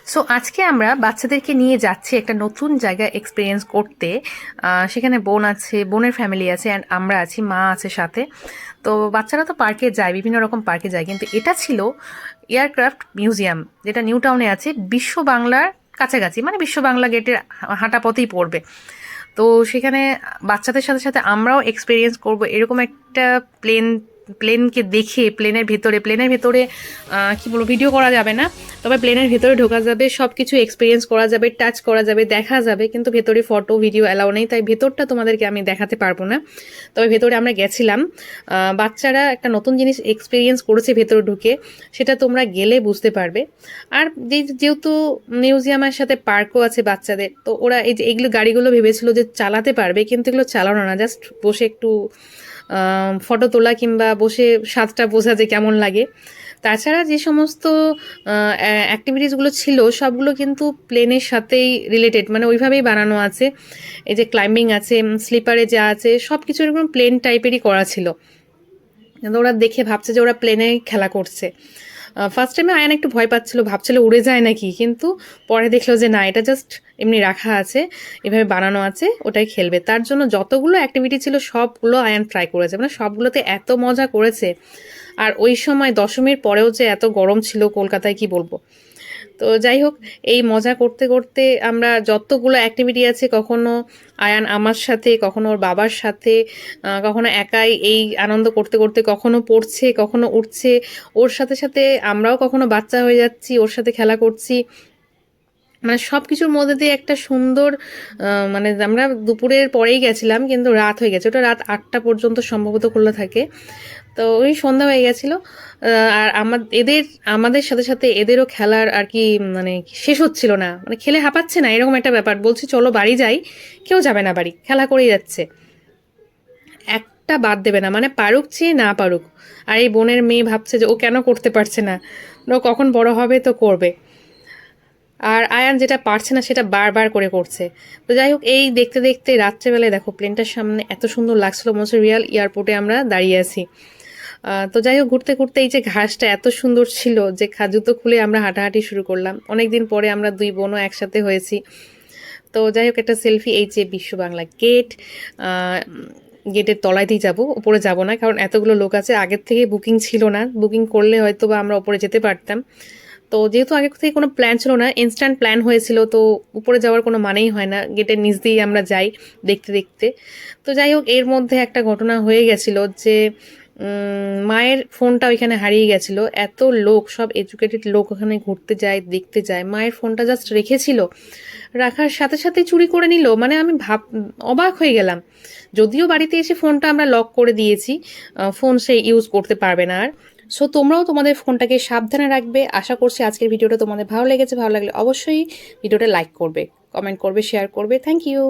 So আজকে আমরা বাচ্চাদেরকে নিয়ে যাচ্ছি একটা নতুন জায়গা এক্সপিরিয়েন্স করতে। সেখানে বোন আছে, বোনের ফ্যামিলি আছে, অ্যান্ড আমরা আছি, মা আছে সাথে। তো বাচ্চারা তো পার্কে যায়, বিভিন্ন রকম পার্কে যায়, কিন্তু এটা ছিল এয়ারক্রাফট মিউজিয়াম, যেটা নিউ টাউনে আছে, বিশ্ব বাংলার কাছাকাছি, মানে বিশ্ব বাংলা গেটের হাঁটা পথেই পড়বে। তো সেখানে বাচ্চাদের সাথে সাথে আমরাও এক্সপিরিয়েন্স করব এরকম একটা প্লেনকে দেখে, প্লেনের ভেতরে কি বলবো, ভিডিও করা যাবে না, তবে প্লেনের ভেতরে ঢোকা যাবে, সব কিছু এক্সপিরিয়েন্স করা যাবে, টাচ করা যাবে, দেখা যাবে, কিন্তু ভেতরে ফটো ভিডিও অ্যালাউ নেই, তাই ভেতরটা তোমাদেরকে আমি দেখাতে পারবো না। তবে ভেতরে আমরা গেছিলাম, বাচ্চারা একটা নতুন জিনিস এক্সপিরিয়েন্স করেছে ভেতরে ঢুকে, সেটা তোমরা গেলে বুঝতে পারবে। আর যেহেতু মিউজিয়ামের সাথে পার্কও আছে বাচ্চাদের, তো ওরা এই যে এগুলো গাড়িগুলো ভেবেছিল যে চালাতে পারবে, কিন্তু এগুলো চালানো না, জাস্ট বসে একটু ফটো তোলা কিংবা বসে স্বাদটা বোঝা যে কেমন লাগে। তাছাড়া যে সমস্ত অ্যাক্টিভিটিসগুলো ছিল সবগুলো কিন্তু প্লেনের সাথেই রিলেটেড, মানে ওইভাবেই বানানো আছে। এই যে ক্লাইম্বিং আছে, স্লিপারে যা আছে, সব কিছু এরকম প্লেন টাইপেরই করা ছিল। কিন্তু ওরা দেখে ভাবছে যে ওরা প্লেনে খেলা করছে। ফার্স্ট টাইমে আয়ান একটু ভয় পাচ্ছিল, ভাবছিল উড়ে যায় নাকি, কিন্তু পরে দেখলো যে না, এটা জাস্ট এমনি রাখা আছে, এভাবে বানানো আছে, ওটাই খেলবে। তার জন্য যতগুলো অ্যাক্টিভিটি ছিল সবগুলো আয়ান ট্রাই করেছে, মানে সবগুলোতে এত মজা করেছে। আর ওই সময় দশমীর পরেও যে এত গরম ছিল কলকাতায়, কি বলবো। তো যাই হোক, এই মজা করতে করতে আমরা যতগুলো অ্যাক্টিভিটি আছে, কখনো আয়ান আমার সাথে, কখনো ওর বাবার সাথে, কখনো একাই এই আনন্দ করতে করতে কখনো পড়ছে, কখনো উঠছে, ওর সাথে সাথে আমরাও কখনো বাচ্চা হয়ে যাচ্ছি, ওর সাথে খেলা করছি। মানে সব কিছুর মধ্যে দিয়ে একটা সুন্দর, মানে আমরা দুপুরের পরেই গেছিলাম, কিন্তু রাত হয়ে গেছে, ওটা রাত 8টা পর্যন্ত সম্ভবত খোলা থাকে। তো ওই সন্ধ্যা হয়ে গেছিলো। আর আমাদের সাথে সাথে এদেরও খেলার আর কি, মানে শেষ হচ্ছিল না, মানে খেলে হাঁপাচ্ছে না, এরকম একটা ব্যাপার। বলছি চলো বাড়ি যাই, কেউ যাবে না বাড়ি, খেলা করেই যাচ্ছে, একটা বাদ দেবে না, মানে পারুক চেয়ে না পারুক। আর এই বোনের মেয়ে ভাবছে যে ও কেন করতে পারছে না, ও কখন বড় হবে তো করবে। আর আয়ান যেটা পারছে না সেটা বারবার করে করছে। তো যাই হোক, এই দেখতে দেখতে রাত্রেবেলায় দেখো প্লেনটার সামনে এত সুন্দর লাগছিল, মনে হচ্ছে রিয়াল এয়ারপোর্টে আমরা দাঁড়িয়ে আছি। তো যাই হোক, ঘুরতে ঘুরতে এই যে ঘাসটা এত সুন্দর ছিল যে জুতো খুলে আমরা হাঁটাহাঁটি শুরু করলাম। অনেকদিন পরে আমরা দুই বোনও একসাথে হয়েছি। তো যাই হোক, একটা সেলফি। এই যে বিশ্ব বাংলা গেট, গেটের তলায় যাব, উপরে যাব না, কারণ এতগুলো লোক আছে, আগের থেকে বুকিং ছিল না, বুকিং করলে হয়তো বা আমরা উপরে যেতে পারতাম। তো যেহেতু আগে থেকে কোনো প্ল্যান ছিল না, ইনস্ট্যান্ট প্ল্যান হয়েছিল, তো উপরে যাওয়ার কোনো মানেই হয় না, গেটের নিচ দিয়েই আমরা যাই দেখতে দেখতে। তো যাই হোক, এর মধ্যে একটা ঘটনা হয়ে গেছিল যে মায়ের ফোনটা ওইখানে হারিয়ে গেছিল। এত লোক, সব এডুকেটেড লোক ওখানে ঘুরতে যায়, দেখতে যায়, মায়ের ফোনটা জাস্ট রেখেছিল, রাখার সাথে সাথে চুরি করে নিল। মানে আমি অবাক হয়ে গেলাম। যদিও বাড়িতে এসে ফোনটা আমরা লক করে দিয়েছি, ফোন সে ইউজ করতে পারবে না আর। সো তোমরাও তোমাদের ফোনটাকে সাবধানে রাখবে। আশা করছি আজকের ভিডিওটা তোমাদের ভালো লেগেছে। ভালো লাগলে অবশ্যই ভিডিওটা লাইক করবে, কমেন্ট করবে, শেয়ার করবে। Thank you.